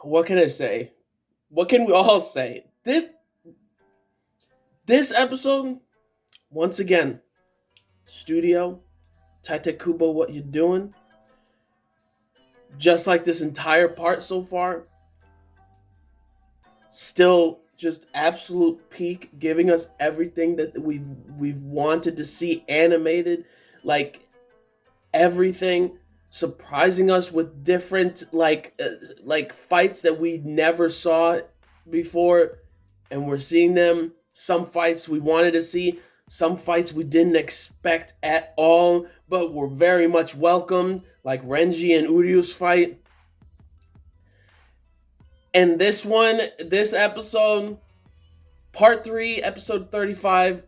what can I say? What can we all say? This episode, once again, studio, Tite Kubo, what you doing? Just like this entire part so far, still just absolute peak, giving us everything that we've wanted to see animated, like everything, surprising us with different like fights that we never saw before, and we're seeing them. Some fights we wanted to see, some fights we didn't expect at all, but were very much welcomed, like Renji and Uryu's fight. And this episode, part 3, episode 35,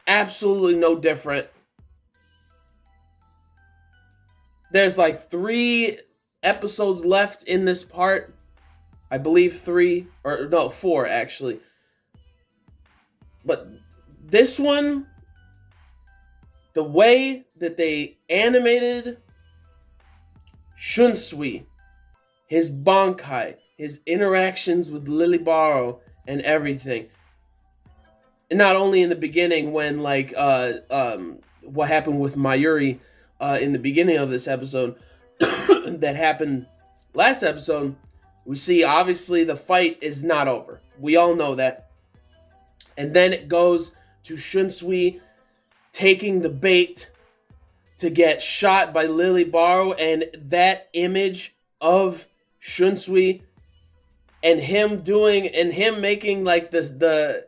absolutely no different. There's like 3 episodes left in this part. I believe 3, or no, 4 actually. But this one, the way that they animated Shunsui, his Bankai, his interactions with Lily Barrow and everything. And not only in the beginning when what happened with Mayuri in the beginning of this episode that happened last episode, we see obviously the fight is not over. We all know that. And then it goes to Shunsui taking the bait to get shot by Lily Barrow, and that image of Shunsui and him making like the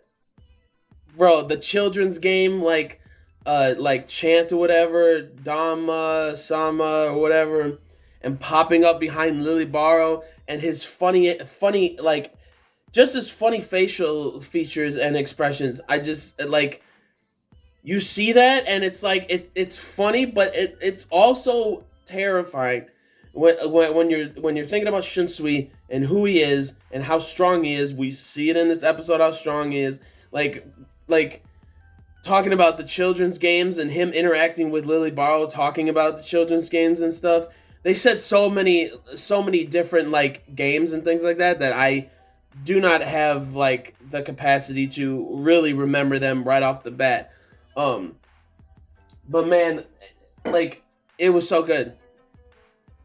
children's game like chant or whatever, Dama Sama or whatever, and popping up behind Lily Barrow, and his funny like just his funny facial features and expressions. I just like, you see that and it's like it's funny, but it's also terrifying when you're thinking about Shunsui and who he is and how strong he is. We see it in this episode how strong he is. Like talking about the children's games and him interacting with Lily Barrow, talking about the children's games and stuff. They said so many different like games and things like that I do not have like the capacity to really remember them right off the bat. But man, like, it was so good.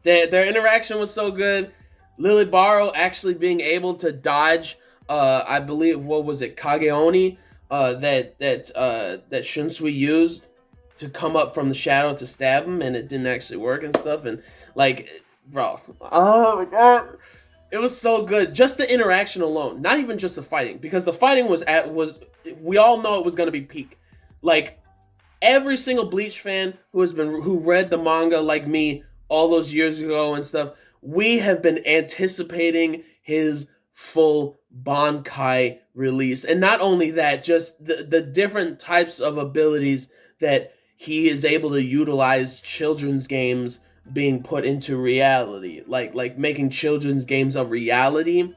Their interaction was so good. Lily Barrow actually being able to dodge, I believe, what was it, Kageoni, that Shunsui used to come up from the shadow to stab him, and it didn't actually work and stuff. And like, bro, oh my god, it was so good. Just the interaction alone, not even just the fighting, because the fighting was we all know it was gonna be peak. Like, every single Bleach fan who read the manga like me all those years ago and stuff, we have been anticipating his full Bankai release. And not only that, just the different types of abilities that he is able to utilize children's games being put into reality. Like making children's games a reality.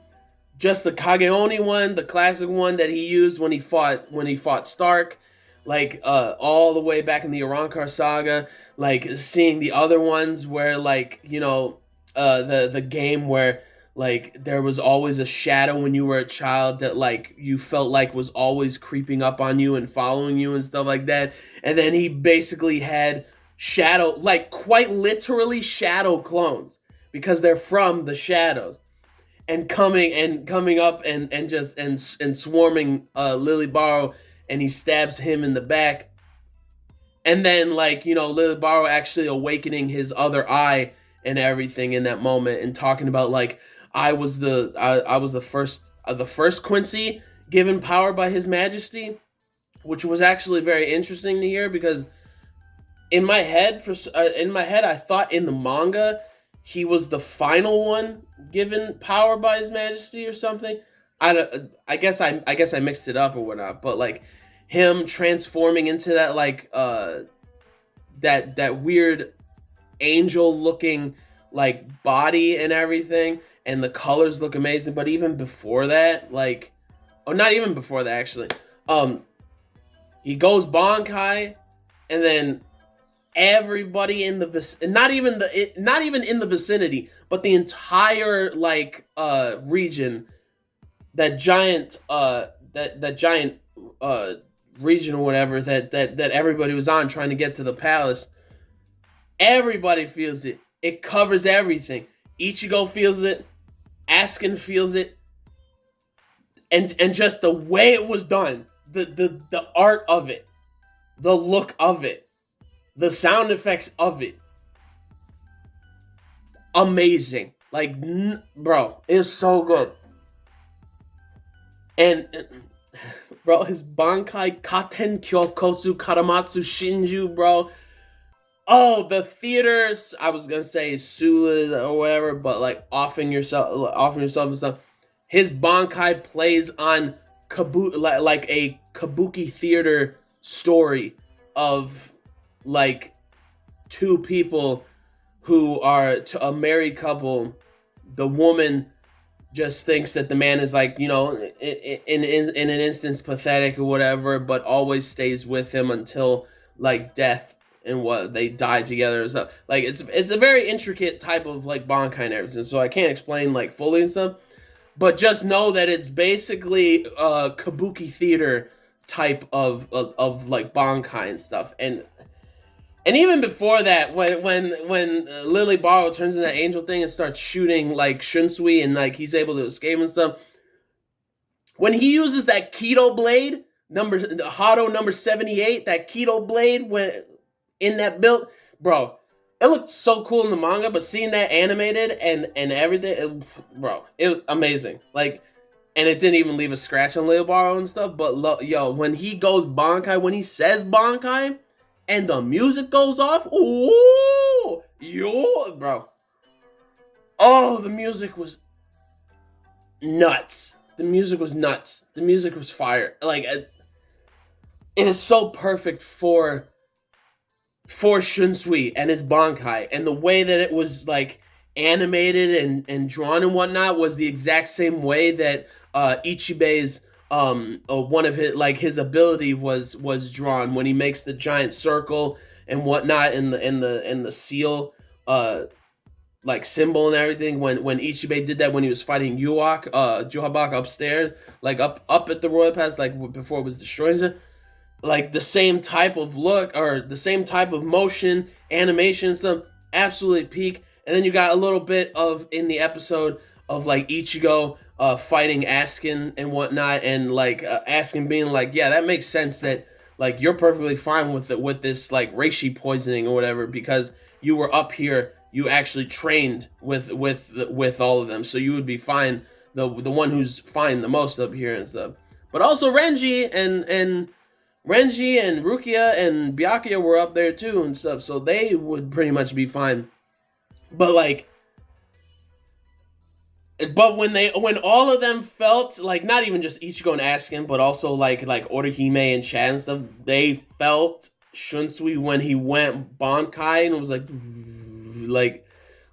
Just the Kageoni one, the classic one that he used when he fought Stark, like all the way back in the Arankar saga, like seeing the other ones where like, you know, the game where like there was always a shadow when you were a child that like you felt like was always creeping up on you and following you and stuff like that. And then he basically had shadow, like quite literally shadow clones, because they're from the shadows, and coming up and swarming Lily Barrow, and he stabs him in the back. And then, like, you know, Lily Barrow actually awakening his other eye and everything in that moment, and talking about like, I was the first Quincy given power by His Majesty, which was actually very interesting to hear, because in my head I thought in the manga he was the final one given power by His Majesty or something. I guess I mixed it up or whatnot, but like him transforming into that like that weird angel looking like body and everything, and the colors look amazing. But even before that, like, oh, not even before that actually, he goes Bankai, and then everybody in the not even in the vicinity, but the entire like region, that giant that giant uh region or whatever that everybody was on trying to get to the palace. Everybody feels it. It covers everything. Ichigo feels it. Askin feels it. And just the way it was done, the art of it, the look of it, the sound effects of it, amazing. Like, bro, it's so good. And bro, his Bankai Katen Kyokotsu Karamatsu Shinju, bro. Oh, the theaters. I was gonna say Sula or whatever, but like offering yourself and stuff. His Bankai plays on like a kabuki theater story of like two people who are a married couple. The woman just thinks that the man is like, in an instance pathetic or whatever, but always stays with him until like death, and what they die together and stuff. Like it's a very intricate type of like Bankai and everything, so I can't explain like fully and stuff. But just know that it's basically a kabuki theater type of like Bankai and stuff. And even before that, when Lily Barrow turns into that angel thing and starts shooting like Shunsui, and like he's able to escape and stuff, when he uses that Keto blade, the Hado number 78, that Keto blade when in that build, bro, it looked so cool in the manga, but seeing that animated and everything, it was amazing. Like, and it didn't even leave a scratch on Lil Barrow and stuff. But when he goes Bankai, when he says Bankai, and the music goes off, ooh, bro. Oh, the music was nuts. The music was nuts. The music was fire. Like, it is so perfect for Shunsui and his Bankai, and the way that it was like animated and drawn and whatnot was the exact same way that Ichibe's one of his ability was drawn, when he makes the giant circle and whatnot in the seal like symbol and everything. When Ichibe did that when he was fighting Juhabak upstairs, like up at the Royal Pass, like before it was destroyed. Like the same type of look or the same type of motion, animation stuff, absolutely peak. And then you got a little bit of in the episode of like Ichigo fighting Askin and whatnot, and like Askin being like, yeah, that makes sense that like you're perfectly fine with this like reishi poisoning or whatever, because you were up here, you actually trained with all of them, so you would be fine. The one who's fine the most up here and stuff. But also Renji and Rukia and Byakuya were up there too and stuff, so they would pretty much be fine. But when all of them felt like, not even just Ichigo and Askin, but also like Orihime and Chad and stuff, they felt Shunsui when he went Bankai, and it was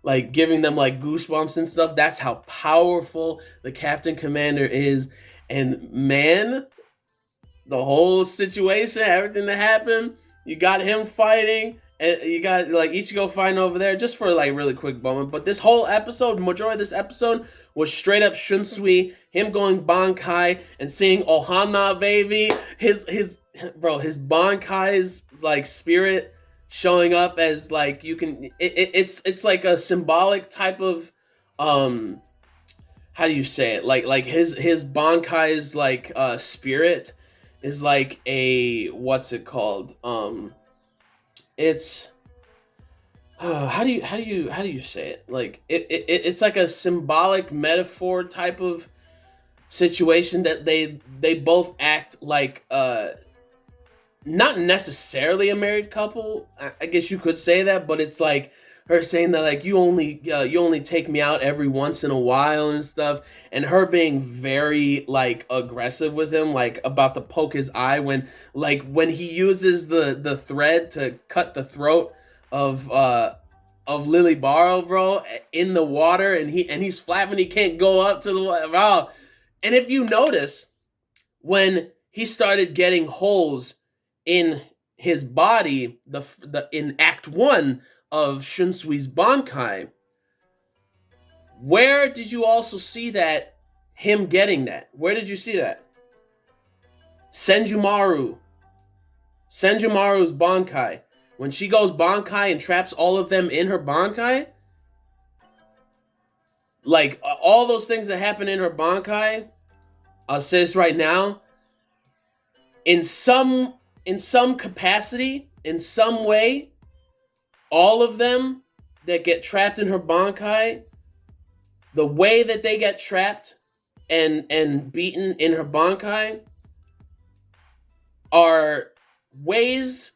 like giving them like goosebumps and stuff. That's how powerful the Captain Commander is. And man, the whole situation, everything that happened, you got him fighting, and you got like Ichigo fighting over there, just for like really quick moment. But this whole episode, majority of this episode was straight up Shunsui, him going Bankai and seeing Ohana baby, his Bankai's like spirit showing up as like, you can it's like a symbolic type of how do you say it, like his Bankai's like spirit is like a, what's it called? It's how do you say it? Like it's like a symbolic metaphor type of situation that they both act like not necessarily a married couple. I guess you could say that, but it's like her saying that like you only take me out every once in a while and stuff, and her being very like aggressive with him, like about to poke his eye when he uses the thread to cut the throat of Lily Barrow, bro, in the water, and he's flapping, he can't go up to the water. Wow. And if you notice, when he started getting holes in his body, the in Act 1 of Shunsui's Bankai, where did you also see that, him getting that? Where did you see that? Senjumaru's Bankai. When she goes Bankai and traps all of them in her Bankai, like all those things that happen in her Bankai, I'll say this right now, in some capacity, in some way, all of them that get trapped in her Bankai, the way that they get trapped and beaten in her Bankai are ways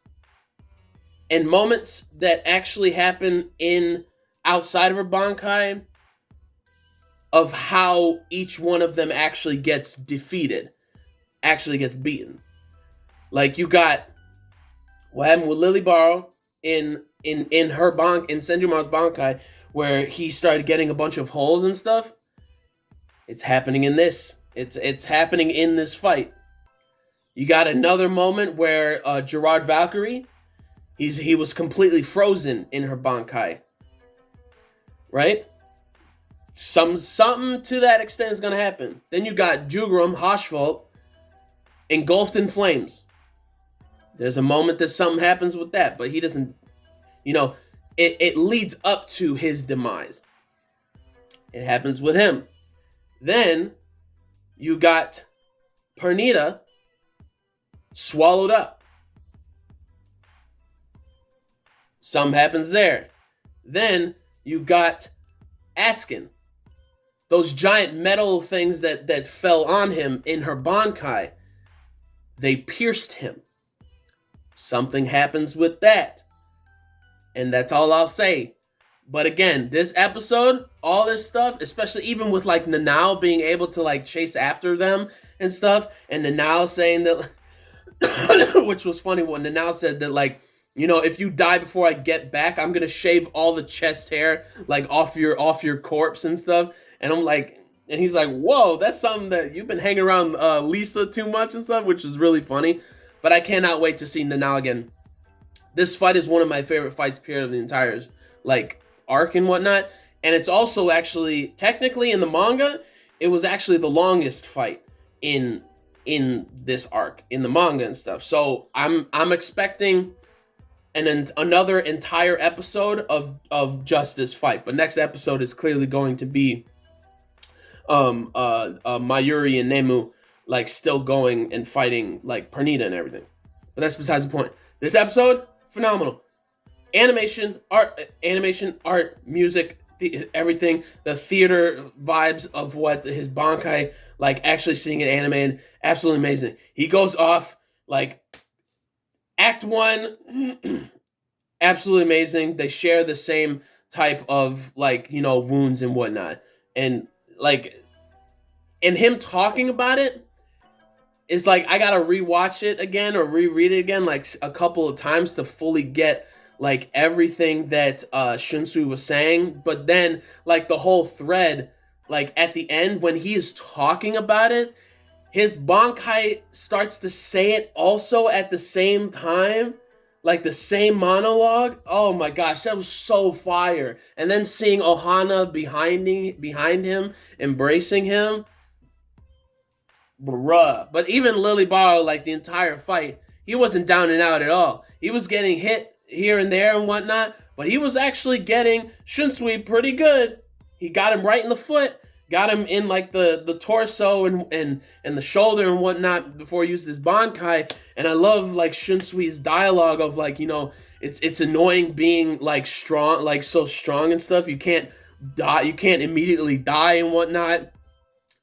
and moments that actually happen in outside of her Bankai, of how each one of them actually gets defeated, actually gets beaten. Like, you got what happened with Lily Barrow in her in Senjumaru's Bankai, where he started getting a bunch of holes and stuff. It's happening in this. It's happening in this fight. You got another moment where Gerard Valkyrie, he was completely frozen in her Bankai. Right? Something to that extent is gonna happen. Then you got Jugram Hoshfalt engulfed in flames. There's a moment that something happens with that, but he doesn't, it leads up to his demise. It happens with him. Then you got Pernita swallowed up. Something happens there. Then you got Askin. Those giant metal things that fell on him in her Bankai, they pierced him. Something happens with that. And that's all I'll say. But again, this episode, all this stuff, especially even with like Nanao being able to like chase after them and stuff, and Nanao saying that, which was funny when Nanao said that, like, if you die before I get back, I'm gonna shave all the chest hair like off your corpse and stuff. And I'm like, and he's like, whoa, that's something that you've been hanging around Lisa too much and stuff, which is really funny. But I cannot wait to see Nanao again. This fight is one of my favorite fights, period, of the entire like arc and whatnot. And it's also actually, technically in the manga, it was actually the longest fight in this arc, in the manga and stuff. So I'm expecting another entire episode of just this fight. But next episode is clearly going to be Mayuri and Nemu like still going and fighting like Pernita and everything. But that's besides the point. This episode, phenomenal. Animation, art, music, everything. The theater vibes of what his Bankai, like actually seeing it animated, absolutely amazing. He goes off like Act 1, absolutely amazing. They share the same type of like, wounds and whatnot. And like, and him talking about it is like, I gotta rewatch it again or reread it again like a couple of times to fully get like everything that Shunsui was saying. But then like the whole thread, like at the end when he is talking about it, his Bankai starts to say it also at the same time, like the same monologue. Oh my gosh, that was so fire. And then seeing Ohana behind him, embracing him. Bruh. But even Lily Barrow, like the entire fight, he wasn't down and out at all. He was getting hit here and there and whatnot, but he was actually getting Shunsui pretty good. He got him right in the foot, got him in like the torso and the shoulder and whatnot before he used his Bankai. And I love like Shunsui's dialogue of like, it's annoying being like strong, like so strong and stuff. You can't die, you can't immediately die and whatnot.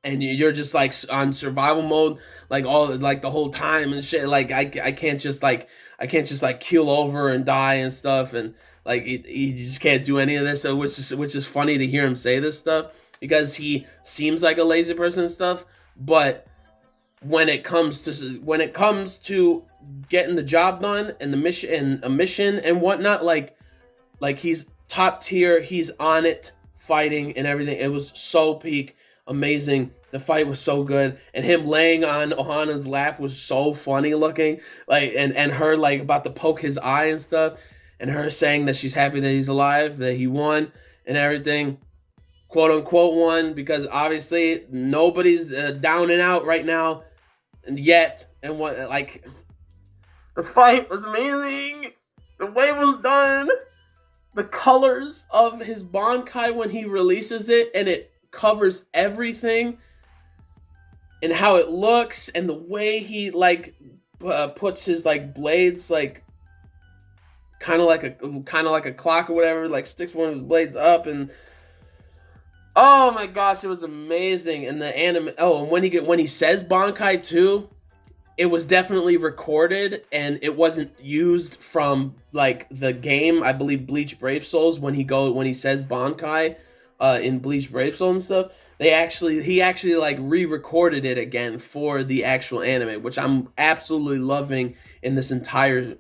And you're just like on survival mode, like all like the whole time and shit. Like I can't just like keel over and die and stuff. And like he just can't do any of this. So which is funny to hear him say this stuff because he seems like a lazy person and stuff. But when it comes to getting the job done and a mission and whatnot, like he's top tier. He's on it, fighting and everything. It was so peak. amazing. The fight was so good, and him laying on Ohana's lap was so funny looking. Like, and her like about to poke his eye and stuff, and her saying that she's happy that he's alive, that he won, and everything, quote unquote won, because obviously nobody's down and out right now, and yet, and what like the fight was amazing. The way it was done, the colors of his Bankai when he releases it and it covers everything, and how it looks, and the way he like puts his like blades like kind of like a clock or whatever, like sticks one of his blades up, and oh my gosh, it was amazing. And the anime, oh, and when he says Bankai too, it was definitely recorded and it wasn't used from like the game. I believe Bleach Brave Souls, when he says Bankai in Bleach Brave Souls and stuff, he actually like re-recorded it again for the actual anime, which I'm absolutely loving in this entire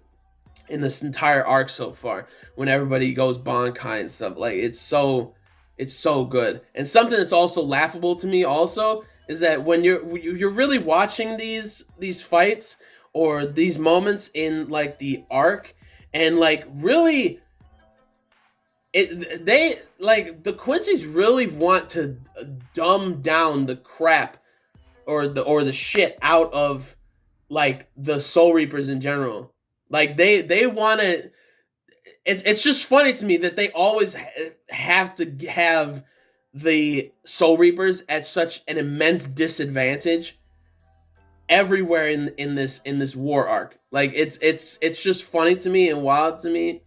arc so far. When everybody goes Bankai and stuff, like it's so good. And something that's also laughable to me also is that when you're really watching these fights or these moments in like the arc, and like really they like the Quincy's really want to dumb down the crap or the shit out of like the Soul Reapers in general. Like they want to. It's just funny to me that they always have to have the Soul Reapers at such an immense disadvantage everywhere in this war arc. Like it's just funny to me and wild to me.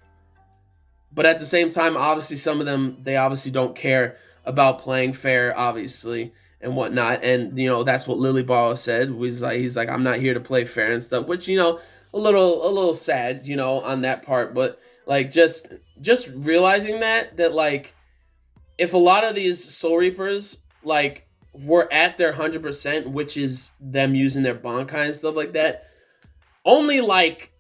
But at the same time, obviously some of them, they obviously don't care about playing fair, obviously, and whatnot. And that's what Lily Ball said. He's like I'm not here to play fair and stuff, which a little sad, on that part. But like just realizing that like if a lot of these Soul Reapers like were at their 100%, which is them using their Bankai and stuff like that, only like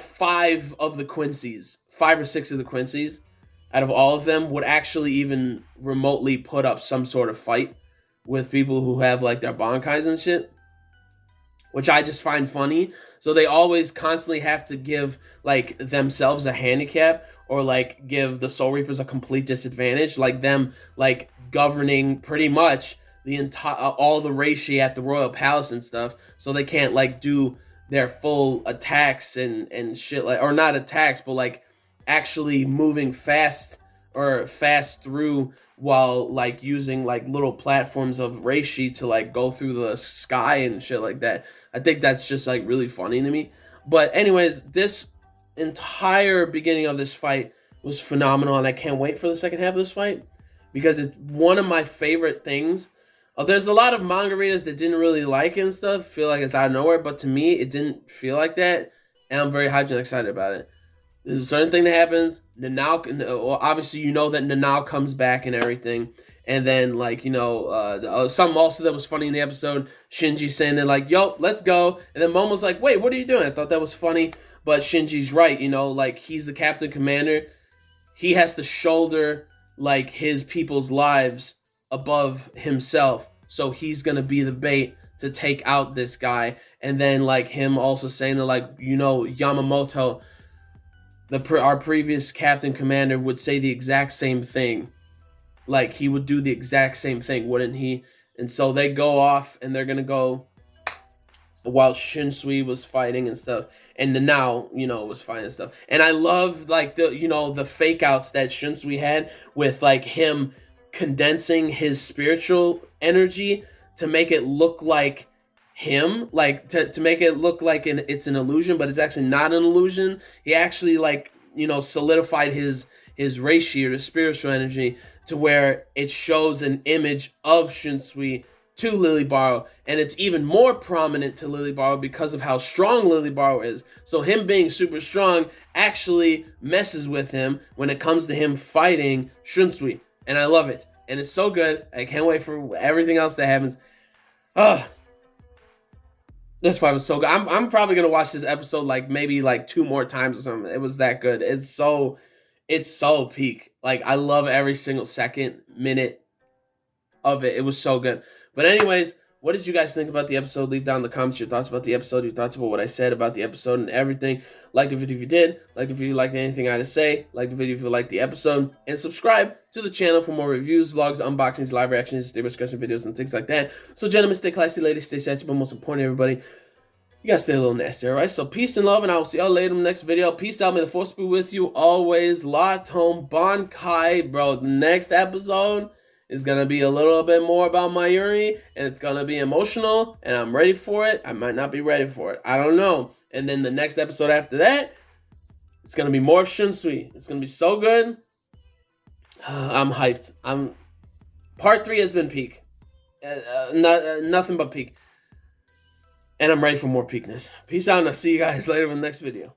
five or six of the Quincy's out of all of them would actually even remotely put up some sort of fight with people who have like their Bankais and shit, which I just find funny. So they always constantly have to give like themselves a handicap, or like give the Soul Reapers a complete disadvantage, like them like governing pretty much the entire all the reishi at the Royal Palace and stuff, so they can't like do their full attacks and shit, like, or not attacks, but like actually moving fast through while like using like little platforms of reishi to like go through the sky and shit like that. I think that's just like really funny to me. But anyways, this entire beginning of this fight was phenomenal, and I can't wait for the second half of this fight because it's one of my favorite things. There's a lot of manga readers that didn't really like it and stuff, feel like it's out of nowhere, but to me, it didn't feel like that, and I'm very hyped and excited about it. There's a certain thing that happens. Nanao, obviously, that Nanao comes back and everything. And then, like, something also that was funny in the episode, Shinji saying that, like, yo, let's go. And then Momo's like, wait, what are you doing? I thought that was funny. But Shinji's right, like, he's the captain commander. He has to shoulder, like, his people's lives above himself. So he's going to be the bait to take out this guy. And then, like, him also saying that, like, Yamamoto, our previous captain commander, would say the exact same thing. Like, he would do the exact same thing, wouldn't he? And so they go off, and they're gonna go while Shinsui was fighting and stuff, and Nanao, was fighting and stuff. And I love like the fake outs that Shinsui had with like him condensing his spiritual energy to make it look like him, like to make it look like it's an illusion, but it's actually not an illusion. He actually like solidified his reishi, or the spiritual energy, to where it shows an image of Shinsui to Lily Barrow, and it's even more prominent to Lily Barrow because of how strong Lily Barrow is. So him being super strong actually messes with him when it comes to him fighting Shinsui, and I love it, and it's so good. I can't wait for everything else that happens. This fight was so good. I'm probably gonna watch this episode like maybe like 2 more times or something. It was that good. It's so peak. Like, I love every single second, minute, of it. It was so good. But anyways, what did you guys think about the episode? Leave down in the comments your thoughts about the episode, your thoughts about what I said about the episode and everything. Like the video if you did. Like the video if you liked anything I had to say. Like the video if you liked the episode. And subscribe to the channel for more reviews, vlogs, unboxings, live reactions, stay discussion videos, and things like that. So gentlemen, stay classy, ladies, stay sexy, but most important, everybody, you gotta stay a little nasty, alright? So peace and love, and I will see y'all later in the next video. Peace out, may the force be with you always. Locked home, Bankai, bro. The next episode is gonna be a little bit more about Mayuri, and it's gonna be emotional, and I'm ready for it. I might not be ready for it. I don't know. And then the next episode after that, it's gonna be more of Shunsui. It's gonna be so good. I'm hyped. Part 3 has been peak. Nothing but peak. And I'm ready for more peakness. Peace out, and I'll see you guys later in the next video.